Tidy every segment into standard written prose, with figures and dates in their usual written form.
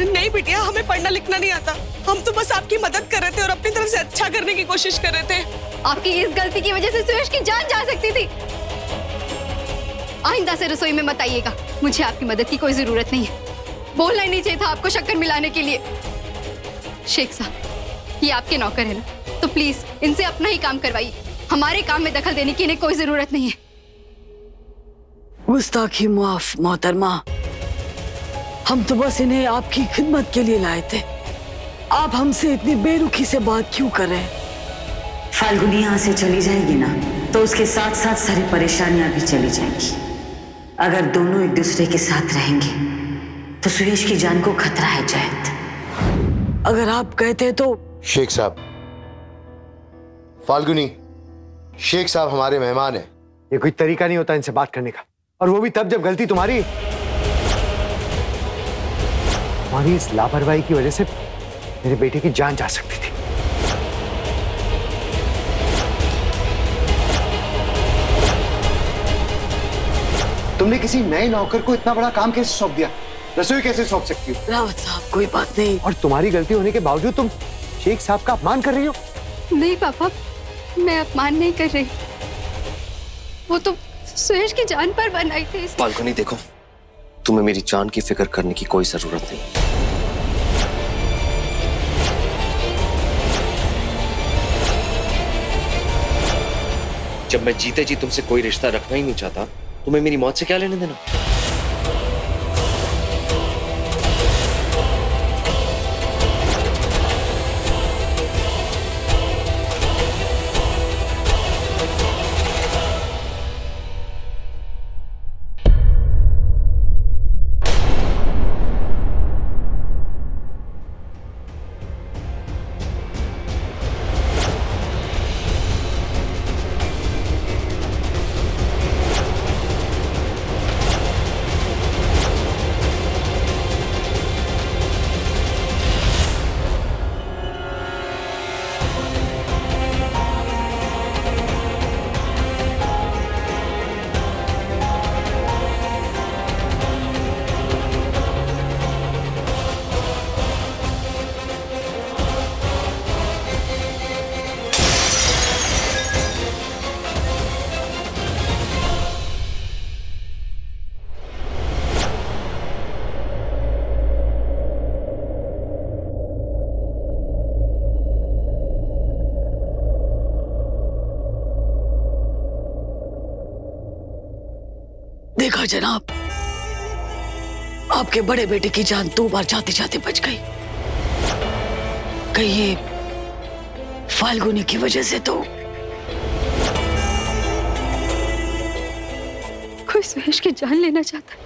नहीं बिटिया, हमें पढ़ना लिखना नहीं आता। हम तो बस आपकी मदद कर रहे थे और अपनी तरफ से अच्छा करने की कोशिश कर रहे थे। आपकी इस गलती की वजह से सुयश की जान जा सकती थी। आइंदा से रसोई में मत आइएगा। मुझे आपकी मदद की कोई जरूरत नहीं है। बोलना ही नहीं चाहिए था आपको शक्कर मिलाने के लिए। शेख साहब, ये आपके नौकर है ना, तो प्लीज इनसे अपना ही काम करवाइए। हमारे काम में दखल देने की इन्हें कोई जरूरत नहीं है। गुस्ताखी माफ मोहतरमा, हम तो बस इन्हें आपकी खिदमत के लिए लाए थे। आप हमसे इतनी बेरुखी से बात क्यों कर रहे हैं? फाल्गुनी यहाँ से चली जाएगी ना, तो उसके साथ साथ सारी परेशानियां भी चली जाएंगी। अगर दोनों एक दूसरे के साथ रहेंगे तो सुयश की जान को खतरा है जयंत। अगर आप कहते तो। शेख साहब, फाल्गुनी, शेख साहब हमारे मेहमान हैं। ये कोई तरीका नहीं होता इनसे बात करने का, और वो भी तब जब गलती तुम्हारी इस लापरवाही की वजह से मेरे बेटे की जान जा सकती थी। तुमने किसी नए नौकर को इतना बड़ा काम कैसे सौंप दिया? रसोई कैसे सौंप सकती हो? रावत साहब, कोई बात नहीं। और तुम्हारी गलती होने के बावजूद तुम शेख साहब का अपमान कर रही हो। नहीं पापा, मैं अपमान नहीं कर रही। वो तो सुयश की जान पर बनाई थी। फाल्गुनी देखो, तुम्हें मेरी जान की फिक्र करने की कोई जरूरत नहीं। जब मैं जीते जी तुमसे कोई रिश्ता रखना ही नहीं चाहता, तुम्हें मेरी मौत से क्या लेने देना? देखा जनाब, आपके बड़े बेटे की जान 2 बार जाते जाते बच गई। कहीं ये फाल्गुनी की वजह से तो। कोई सुयश की जान लेना चाहता है।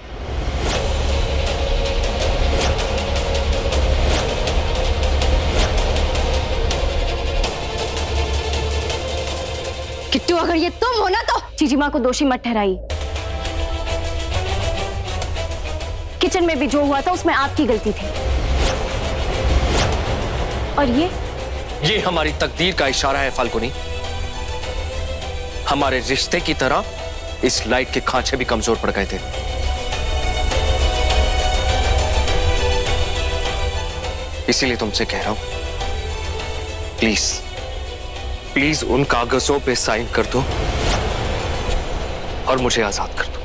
किट्टू, अगर ये तुम हो ना तो जीजी माँ को दोषी मत ठहराइए। किचन में भी जो हुआ था उसमें आपकी गलती थी। और ये हमारी तकदीर का इशारा है फाल्गुनी। हमारे रिश्ते की तरह इस लाइट के खांचे भी कमजोर पड़ गए थे। इसीलिए तुमसे कह रहा हूं, प्लीज प्लीज उन कागजों पे साइन कर दो और मुझे आजाद कर दो।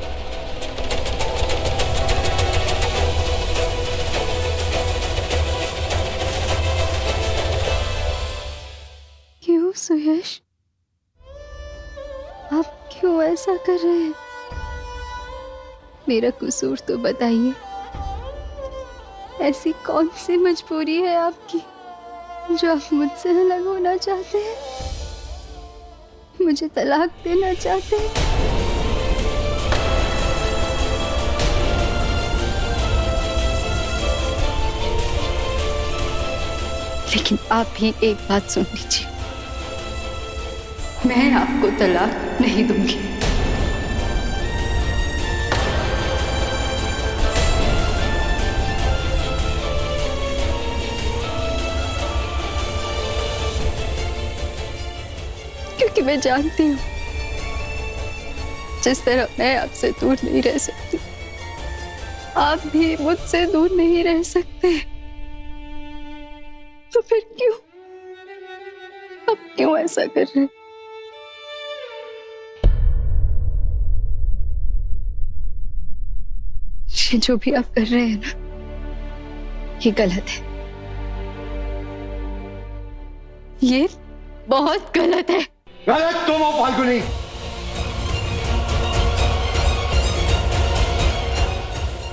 क्यों सुयश, आप क्यों ऐसा कर रहे हैं? मेरा कसूर तो बताइए। ऐसी कौन सी मजबूरी है आपकी जो आप मुझसे अलग होना चाहते हैं, मुझे तलाक देना चाहते हैं? लेकिन आप भी एक बात सुन लीजिए, मैं आपको तलाक नहीं दूंगी। क्योंकि मैं जानती हूँ जिस तरह मैं आपसे दूर नहीं रह सकती, आप भी मुझसे दूर नहीं रह सकते। तो फिर क्यों, अब क्यों ऐसा कर रहे हैं? ये जो भी आप कर रहे हैं ना, ये गलत है। ये बहुत गलत है। गलत तुम हो फाल्गुनी।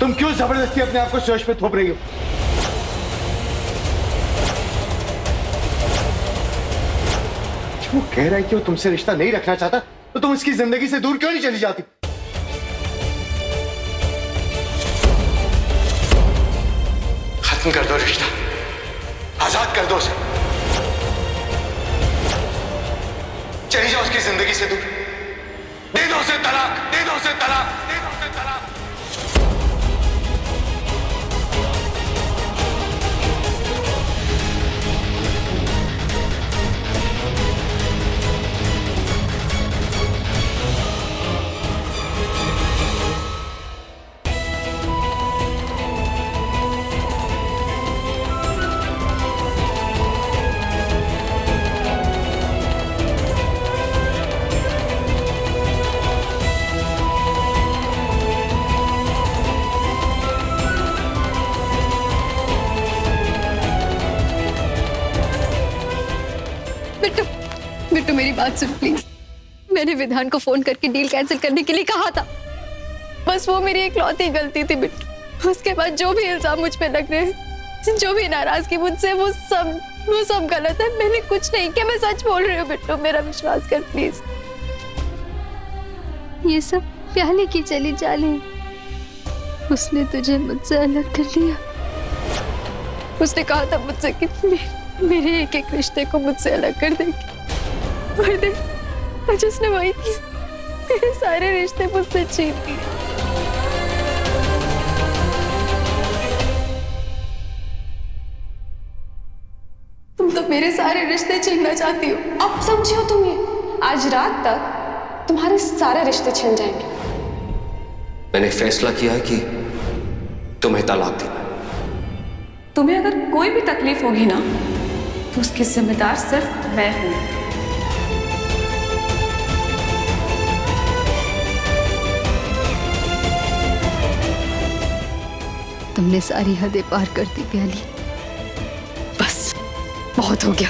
तुम क्यों जबरदस्ती अपने आप को सुयश पे थोप रही हो? वो कह रहा है कि वो तुमसे रिश्ता नहीं रखना चाहता, तो तुम इसकी जिंदगी से दूर क्यों नहीं चली जाती? खत्म कर दो रिश्ता, आजाद कर दो उसे, चली जाओ उसकी जिंदगी से दूर, दे दो उसे तलाक, दे दो उसे तलाक, दे दो उसे तलाक। बिट्टू मेरी बात सुन प्लीज। मैंने विधान को फोन करके डील कैंसिल करने के लिए कहा था, बस वो मेरी इकलौती गलती थी बिट्टू। उसके बाद जो भी इल्जाम मुझ पे लग रहे हैं, जो भी नाराजगी मुझसे, वो सब गलत है। मैंने कुछ नहीं किया, मैं सच बोल रही हूँ बिट्टू, मेरा विश्वास कर प्लीज। ये सब प्याले की चली चालें, उसने तुझे मुझसे अलग कर लिया। उसने कहा था मुझसे कि मेरे एक एक रिश्ते को मुझसे अलग कर देगी, और देख आज उसने वही किया, मेरे सारे रिश्ते मुझसे छीन लिए। तुम तो मेरे सारे रिश्ते छीनना चाहती हो। अब समझी हो तुम ये? आज रात तक तुम्हारे सारे रिश्ते छिन जाएंगे। मैंने फैसला किया है कि तुम्हें तलाक देना। तुम्हें अगर कोई भी तकलीफ होगी ना, तो उसकी जिम्मेदार सिर्फ मैं हूं। तुमने सारी हदें पार कर दी प्याली, बस बहुत हो गया।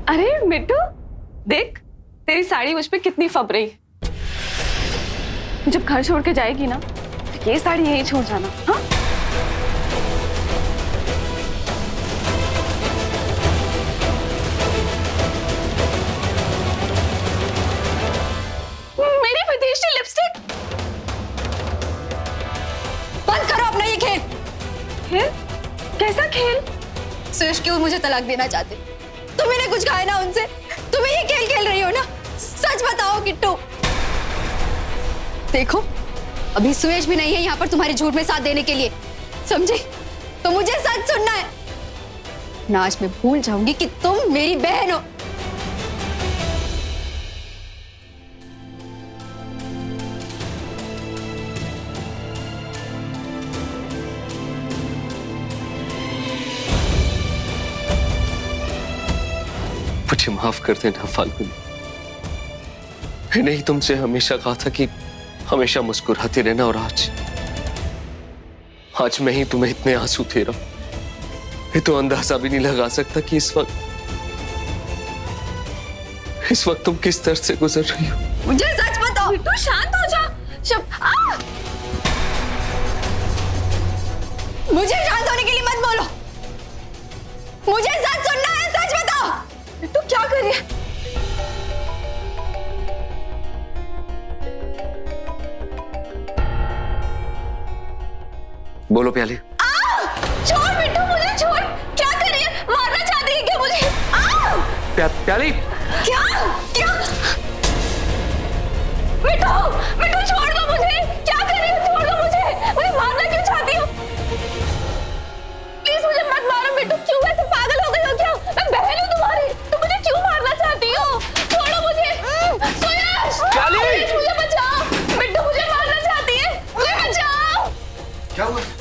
अरे मिट्टू, देख तेरी साड़ी मुझ पे कितनी फब रही। जब घर छोड़ के जाएगी ना, तो ये साड़ी यहीं छोड़ जाना। हाँ, मेरी विदेशी लिपस्टिक। बंद करो अपना ये खेल। खेल? कैसा खेल? सुयश क्यों मुझे तलाक देना चाहते? तुम्हें ने कुछ कहा ना उनसे? तुम्हें ये खेल खेल रही हो ना? सच बताओ किट्टू। देखो अभी सुयश भी नहीं है यहाँ पर तुम्हारे झूठ में साथ देने के लिए, समझी? तो मुझे सच सुनना है, ना आज मैं भूल जाऊंगी कि तुम मेरी बहन हो। मुझे माफ कर देना फाल्गुनी, मैंने ही तुमसे हमेशा कहा था कि हमेशा मुस्कुराते रहना, और आज मैं ही तुम्हें इतने आंसू दे रहा हूं। ये तो अंदाजा भी नहीं लगा सकता कि इस वक्त तुम किस दर्द से गुजर रही हो। मुझे सच बताओ। तू शांत हो जा। मुझे शांत होने के लिए मत बोलो, मुझे सच सुनना है। सच बताओ तू क्या कर रही है? बोलो प्याली। छोड़ बिट्टू, मुझे छोड़। क्या कर रही है? मारना चाहती है क्या मुझे? प्याली क्या क्या? बिट्टू बिट्टू छोड़ दो मुझे। क्या कर रही हो? छोड़ दो मुझे मारना क्यों चाहती हो? प्लीज मुझे मत मारो बिट्टू। क्यों ऐसे पागल हो गई हो क्या? मैं बहन हूँ तुम्हारी, तुम मुझे क्यों मारना चाहती हो? छोड़ो मुझे। सुयश, क्या हुआ?